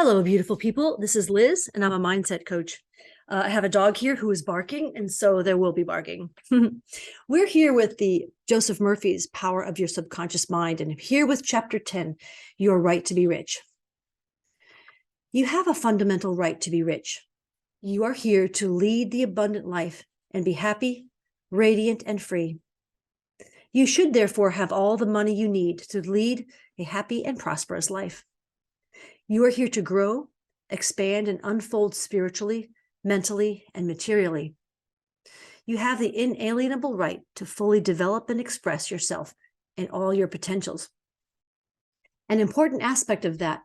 Hello, beautiful people. This is Liz, and I'm a mindset coach. I have a dog here who is barking, and so there will be barking. We're here with the Joseph Murphy's Power of Your Subconscious Mind, and here with Chapter 10, Your Right to be Rich. You have a fundamental right to be rich. You are here to lead the abundant life and be happy, radiant, and free. You should therefore have all the money you need to lead a happy and prosperous life. You are here to grow, expand, and unfold spiritually, mentally, and materially. You have the inalienable right to fully develop and express yourself and all your potentials. An important aspect of that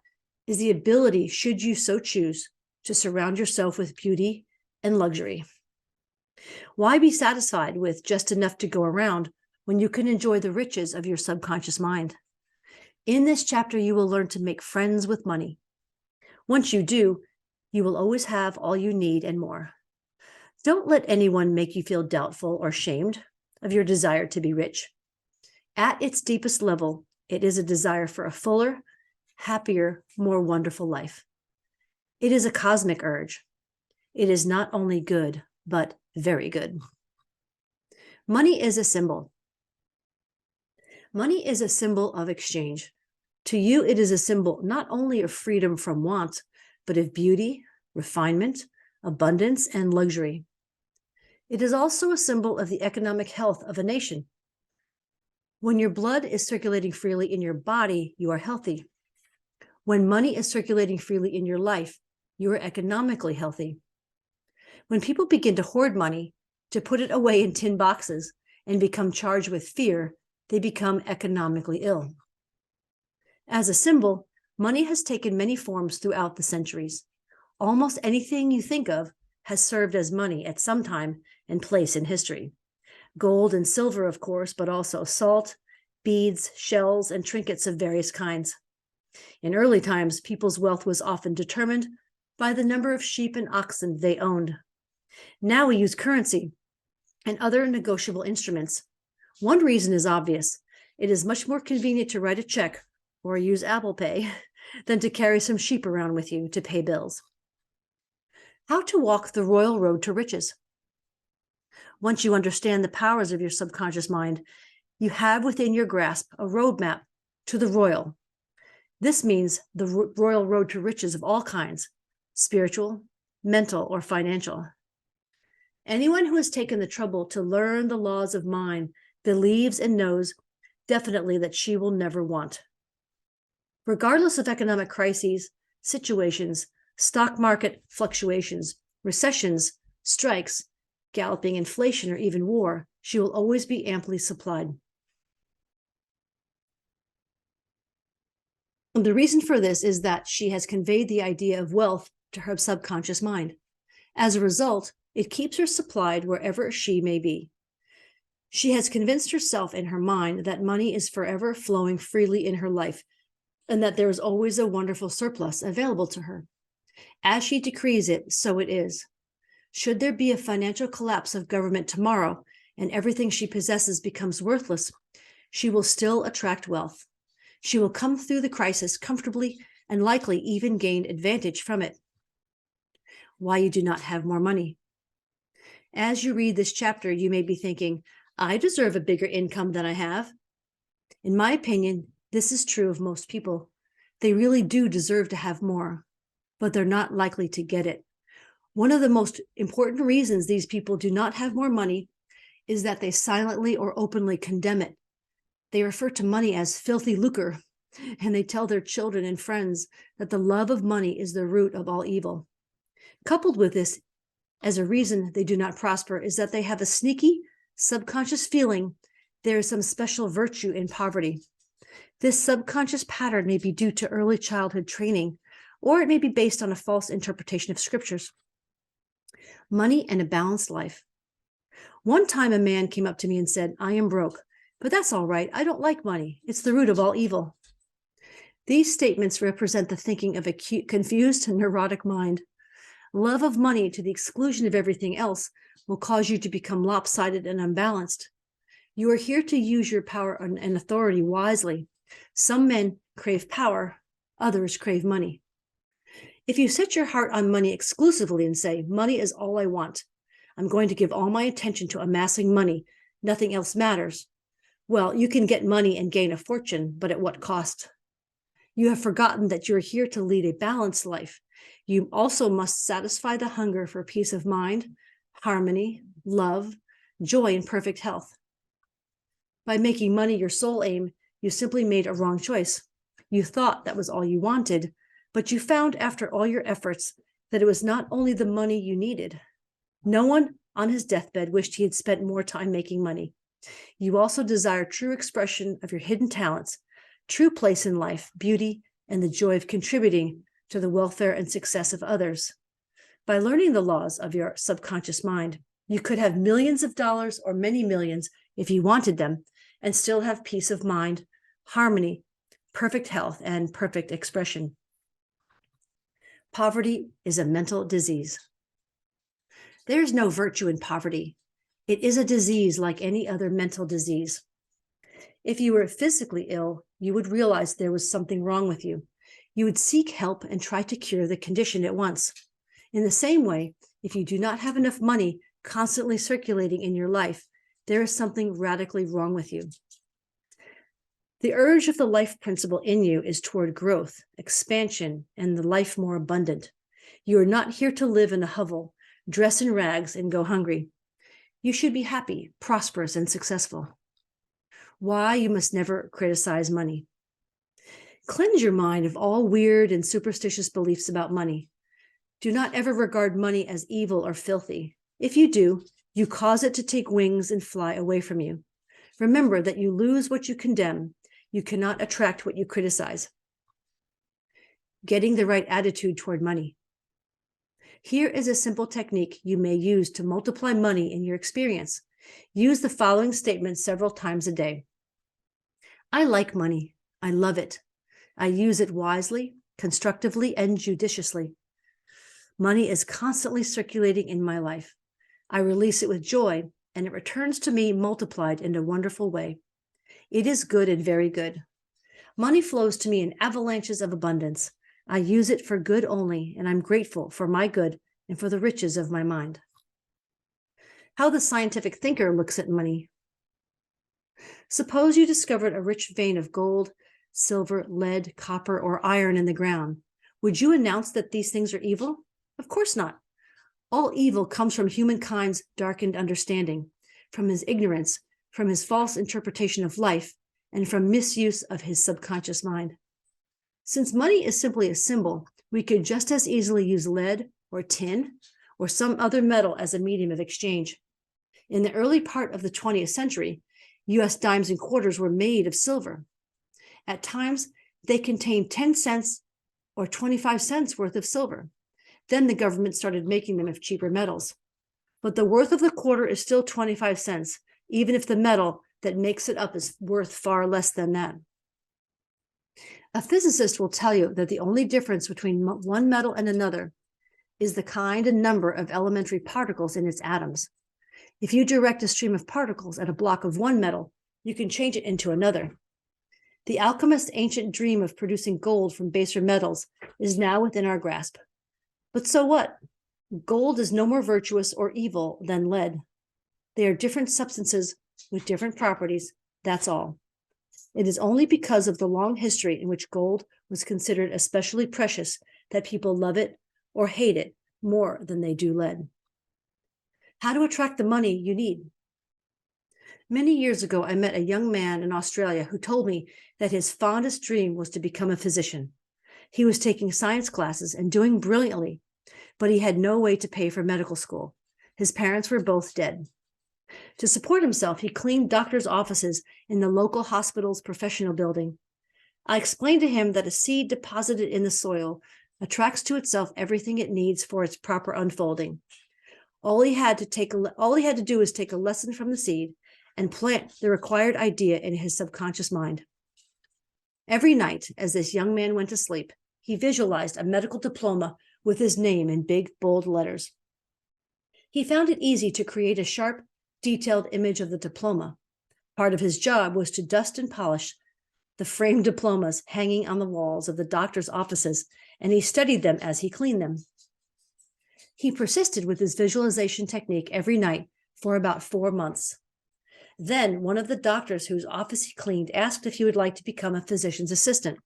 is the ability, should you so choose, to surround yourself with beauty and luxury. Why be satisfied with just enough to go around when you can enjoy the riches of your subconscious mind? In this chapter, you will learn to make friends with money. Once you do, you will always have all you need and more. Don't let anyone make you feel doubtful or shamed of your desire to be rich. At its deepest level, it is a desire for a fuller, happier, more wonderful life. It is a cosmic urge. It is not only good, but very good. Money is a symbol. Money is a symbol of exchange. To you, it is a symbol not only of freedom from want, but of beauty, refinement, abundance, and luxury. It is also a symbol of the economic health of a nation. When your blood is circulating freely in your body, you are healthy. When money is circulating freely in your life, you are economically healthy. When people begin to hoard money, to put it away in tin boxes, and become charged with fear, they become economically ill. As a symbol, money has taken many forms throughout the centuries. Almost anything you think of has served as money at some time and place in history. Gold and silver, of course, but also salt, beads, shells, and trinkets of various kinds. In early times, people's wealth was often determined by the number of sheep and oxen they owned. Now we use currency and other negotiable instruments. One reason is obvious. It is much more convenient to write a check or use Apple Pay than to carry some sheep around with you to pay bills. How to walk the royal road to riches. Once you understand the powers of your subconscious mind, you have within your grasp a roadmap to the royal. This means the royal road to riches of all kinds, spiritual, mental, or financial. Anyone who has taken the trouble to learn the laws of mind believes and knows definitely that she will never want. Regardless of economic crises, situations, stock market fluctuations, recessions, strikes, galloping inflation, or even war, she will always be amply supplied. And the reason for this is that she has conveyed the idea of wealth to her subconscious mind. As a result, it keeps her supplied wherever she may be. She has convinced herself in her mind that money is forever flowing freely in her life, and that there is always a wonderful surplus available to her. As she decrees it, so it is. Should there be a financial collapse of government tomorrow, and everything she possesses becomes worthless, she will still attract wealth. She will come through the crisis comfortably and likely even gain advantage from it. Why you do not have more money. As you read this chapter, you may be thinking, I deserve a bigger income than I have. In my opinion, this is true of most people. They really do deserve to have more, but they're not likely to get it. One of the most important reasons these people do not have more money is that they silently or openly condemn it. They refer to money as filthy lucre, and they tell their children and friends that the love of money is the root of all evil. Coupled with this, as a reason they do not prosper, is that they have a sneaky, subconscious feeling there is some special virtue in poverty. This subconscious pattern may be due to early childhood training, or it may be based on a false interpretation of scriptures. Money and a balanced life. One time a man came up to me and said, I am broke, but that's all right. I don't like money. It's the root of all evil. These statements represent the thinking of a confused and neurotic mind. Love of money to the exclusion of everything else will cause you to become lopsided and unbalanced. You are here to use your power and authority wisely. Some men crave power, others crave money. If you set your heart on money exclusively and say, money is all I want, I'm going to give all my attention to amassing money, nothing else matters, well, you can get money and gain a fortune, but at what cost? You have forgotten that you're here to lead a balanced life. You also must satisfy the hunger for peace of mind, harmony, love, joy, and perfect health. By making money your sole aim, you simply made a wrong choice. You thought that was all you wanted, but you found after all your efforts that it was not only the money you needed. No one on his deathbed wished he had spent more time making money. You also desire true expression of your hidden talents, true place in life, beauty, and the joy of contributing to the welfare and success of others. By learning the laws of your subconscious mind, you could have millions of dollars or many millions if you wanted them, and still have peace of mind, harmony, perfect health, and perfect expression. Poverty is a mental disease. There is no virtue in poverty. It is a disease like any other mental disease. If you were physically ill, you would realize there was something wrong with you. You would seek help and try to cure the condition at once. In the same way, if you do not have enough money constantly circulating in your life, there is something radically wrong with you. The urge of the life principle in you is toward growth, expansion, and the life more abundant. You are not here to live in a hovel, dress in rags, and go hungry. You should be happy, prosperous, and successful. Why you must never criticize money. Cleanse your mind of all weird and superstitious beliefs about money. Do not ever regard money as evil or filthy. If you do, you cause it to take wings and fly away from you. Remember that you lose what you condemn. You cannot attract what you criticize. Getting the right attitude toward money. Here is a simple technique you may use to multiply money in your experience. Use the following statement several times a day. I like money. I love it. I use it wisely, constructively, and judiciously. Money is constantly circulating in my life. I release it with joy, and it returns to me multiplied in a wonderful way. It is good and very good. Money flows to me in avalanches of abundance. I use it for good only, and I'm grateful for my good and for the riches of my mind. How the scientific thinker looks at money. Suppose you discovered a rich vein of gold, silver, lead, copper, or iron in the ground. Would you announce that these things are evil? Of course not. All evil comes from humankind's darkened understanding, from his ignorance, from his false interpretation of life, and from misuse of his subconscious mind. Since money is simply a symbol, we could just as easily use lead or tin or some other metal as a medium of exchange. In the early part of the 20th century, U.S. dimes and quarters were made of silver. At times, they contained 10 cents or 25 cents worth of silver. Then the government started making them of cheaper metals. But the worth of the quarter is still 25 cents, even if the metal that makes it up is worth far less than that. A physicist will tell you that the only difference between one metal and another is the kind and number of elementary particles in its atoms. If you direct a stream of particles at a block of one metal, you can change it into another. The alchemist's ancient dream of producing gold from baser metals is now within our grasp. But so what? Gold is no more virtuous or evil than lead. They are different substances with different properties, that's all. It is only because of the long history in which gold was considered especially precious that people love it or hate it more than they do lead. How to attract the money you need. Many years ago, I met a young man in Australia who told me that his fondest dream was to become a physician. He was taking science classes and doing brilliantly, but he had no way to pay for medical school. His parents were both dead. To support himself, he cleaned doctors' offices in the local hospital's professional building. I explained to him that a seed deposited in the soil attracts to itself everything it needs for its proper unfolding. All he had to do is take a lesson from the seed and plant the required idea in his subconscious mind. Every night, as this young man went to sleep, he visualized a medical diploma with his name in big, bold letters. He found it easy to create a sharp, detailed image of the diploma. Part of his job was to dust and polish the framed diplomas hanging on the walls of the doctor's offices, and he studied them as he cleaned them. He persisted with his visualization technique every night for about 4 months. Then one of the doctors whose office he cleaned asked if he would like to become a physician's assistant.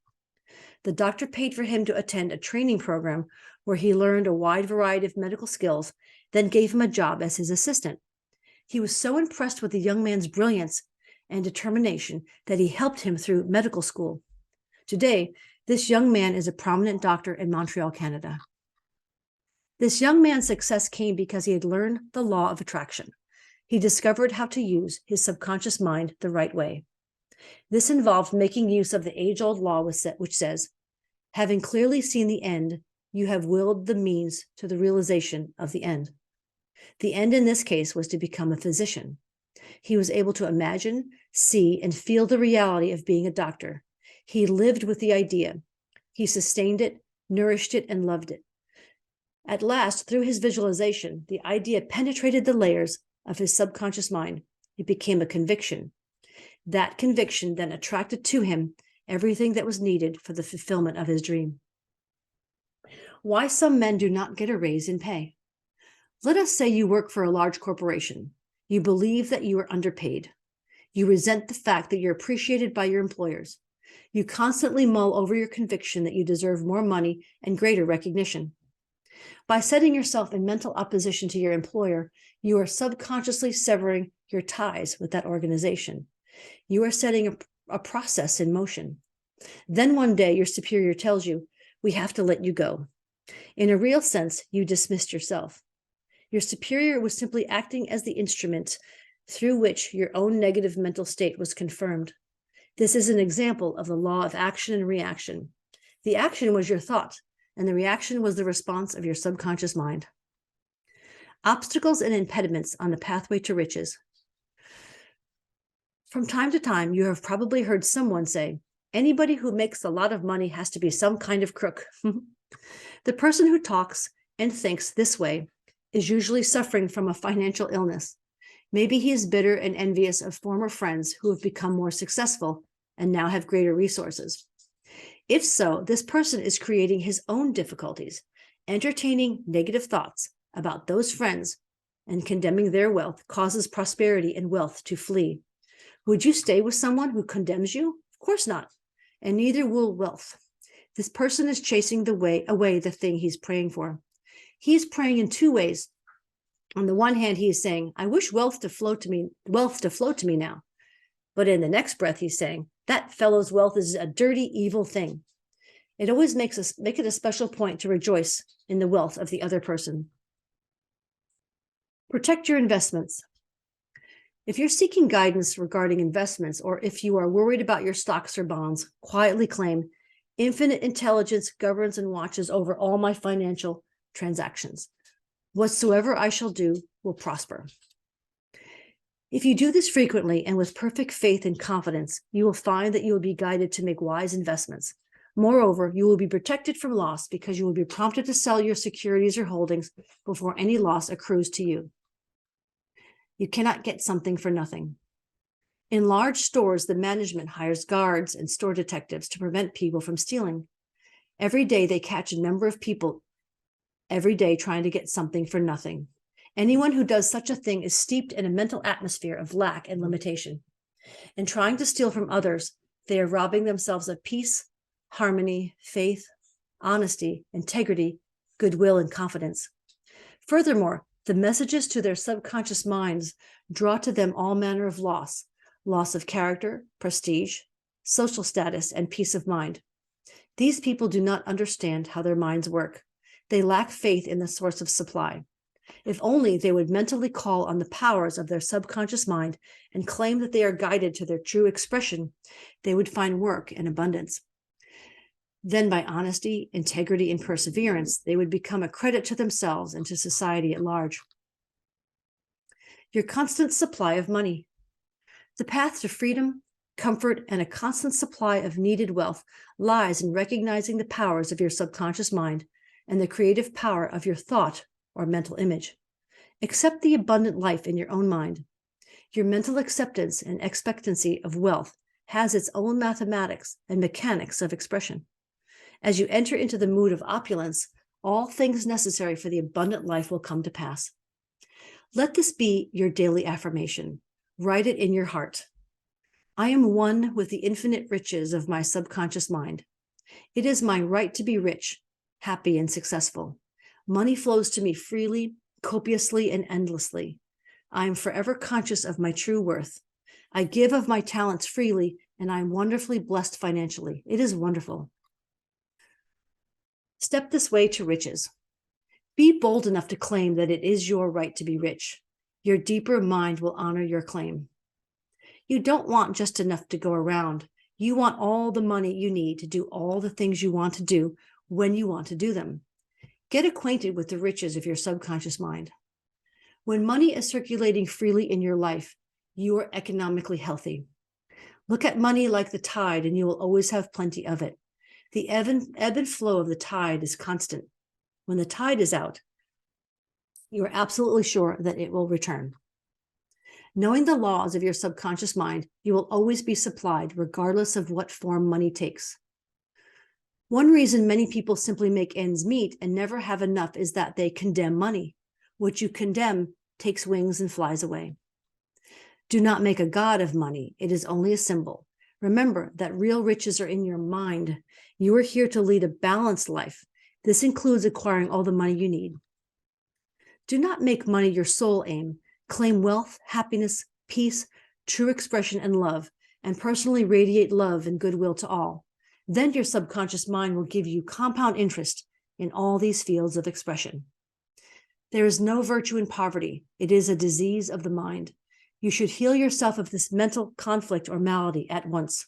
The doctor paid for him to attend a training program where he learned a wide variety of medical skills, then gave him a job as his assistant. He was so impressed with the young man's brilliance and determination that he helped him through medical school. Today, this young man is a prominent doctor in Montreal, Canada. This young man's success came because he had learned the law of attraction. He discovered how to use his subconscious mind the right way. This involved making use of the age-old law which says, having clearly seen the end, you have willed the means to the realization of the end. The end in this case was to become a physician. He was able to imagine, see, and feel the reality of being a doctor. He lived with the idea. He sustained it, nourished it, and loved it. At last, through his visualization, the idea penetrated the layers of his subconscious mind. It became a conviction. That conviction then attracted to him everything that was needed for the fulfillment of his dream. Why some men do not get a raise in pay. Let us say you work for a large corporation. You believe that you are underpaid. You resent the fact that you're appreciated by your employers. You constantly mull over your conviction that you deserve more money and greater recognition. By setting yourself in mental opposition to your employer, you are subconsciously severing your ties with that organization. You are setting a process in motion. Then one day your superior tells you, we have to let you go. In a real sense, you dismissed yourself. Your superior was simply acting as the instrument through which your own negative mental state was confirmed. This is an example of the law of action and reaction. The action was your thought, and the reaction was the response of your subconscious mind. Obstacles and impediments on the pathway to riches. From time to time, you have probably heard someone say, anybody who makes a lot of money has to be some kind of crook. The person who talks and thinks this way is usually suffering from a financial illness. Maybe he is bitter and envious of former friends who have become more successful and now have greater resources. If so, this person is creating his own difficulties, entertaining negative thoughts about those friends and condemning their wealth causes prosperity and wealth to flee. Would you stay with someone who condemns you? Of course not. And neither will wealth. This person is chasing away the thing he's praying for. He's praying in two ways. On the one hand, he is saying, I wish wealth to flow to me now. But in the next breath, he's saying, that fellow's wealth is a dirty, evil thing. It always make it a special point to rejoice in the wealth of the other person. Protect your investments. If you're seeking guidance regarding investments, or if you are worried about your stocks or bonds, quietly claim, infinite intelligence governs and watches over all my financial transactions. Whatsoever I shall do will prosper. If you do this frequently and with perfect faith and confidence, you will find that you will be guided to make wise investments. Moreover, you will be protected from loss because you will be prompted to sell your securities or holdings before any loss accrues to you. You cannot get something for nothing. In large stores, the management hires guards and store detectives to prevent people from stealing. Every day, they catch a number of people every day trying to get something for nothing. Anyone who does such a thing is steeped in a mental atmosphere of lack and limitation. In trying to steal from others, they are robbing themselves of peace, harmony, faith, honesty, integrity, goodwill, and confidence. Furthermore, the messages to their subconscious minds draw to them all manner of loss of character, prestige, social status, and peace of mind. These people do not understand how their minds work. They lack faith in the source of supply. If only they would mentally call on the powers of their subconscious mind and claim that they are guided to their true expression, they would find work in abundance. Then by honesty, integrity, and perseverance, they would become a credit to themselves and to society at large. Your constant supply of money. The path to freedom, comfort, and a constant supply of needed wealth lies in recognizing the powers of your subconscious mind and the creative power of your thought or mental image. Accept the abundant life in your own mind. Your mental acceptance and expectancy of wealth has its own mathematics and mechanics of expression. As you enter into the mood of opulence, all things necessary for the abundant life will come to pass. Let this be your daily affirmation. Write it in your heart. I am one with the infinite riches of my subconscious mind. It is my right to be rich, happy, and successful. Money flows to me freely, copiously, and endlessly. I am forever conscious of my true worth. I give of my talents freely, and I am wonderfully blessed financially. It is wonderful. Step this way to riches. Be bold enough to claim that it is your right to be rich. Your deeper mind will honor your claim. You don't want just enough to go around. You want all the money you need to do all the things you want to do when you want to do them. Get acquainted with the riches of your subconscious mind. When money is circulating freely in your life, you are economically healthy. Look at money like the tide, and you will always have plenty of it. The ebb and flow of the tide is constant. When the tide is out, you are absolutely sure that it will return. Knowing the laws of your subconscious mind, you will always be supplied regardless of what form money takes. One reason many people simply make ends meet and never have enough is that they condemn money. What you condemn takes wings and flies away. Do not make a god of money. It is only a symbol. Remember that real riches are in your mind. You are here to lead a balanced life. This includes acquiring all the money you need. Do not make money your sole aim. Claim wealth, happiness, peace, true expression, and love, and personally radiate love and goodwill to all. Then your subconscious mind will give you compound interest in all these fields of expression. There is no virtue in poverty. It is a disease of the mind. You should heal yourself of this mental conflict or malady at once.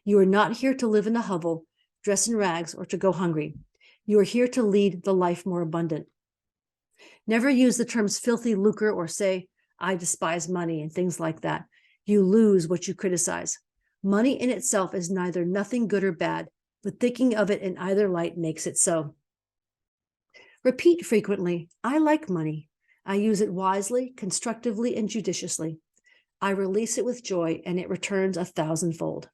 You are not here to live in a hovel, dress in rags, or to go hungry. You are here to lead the life more abundant. Never use the terms filthy lucre or say, I despise money and things like that. You lose what you criticize. Money in itself is neither nothing good or bad, but thinking of it in either light makes it so. Repeat frequently, I like money. I use it wisely, constructively, and judiciously. I release it with joy, and it returns 1,000-fold.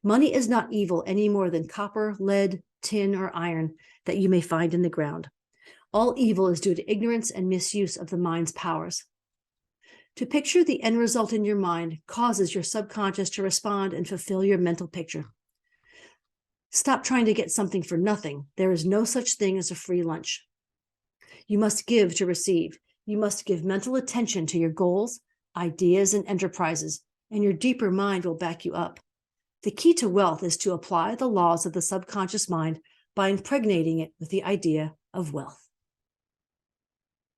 Money is not evil any more than copper, lead, tin, or iron that you may find in the ground. All evil is due to ignorance and misuse of the mind's powers. To picture the end result in your mind causes your subconscious to respond and fulfill your mental picture. Stop trying to get something for nothing. There is no such thing as a free lunch. You must give to receive. You must give mental attention to your goals, ideas, and enterprises, and your deeper mind will back you up. The key to wealth is to apply the laws of the subconscious mind by impregnating it with the idea of wealth.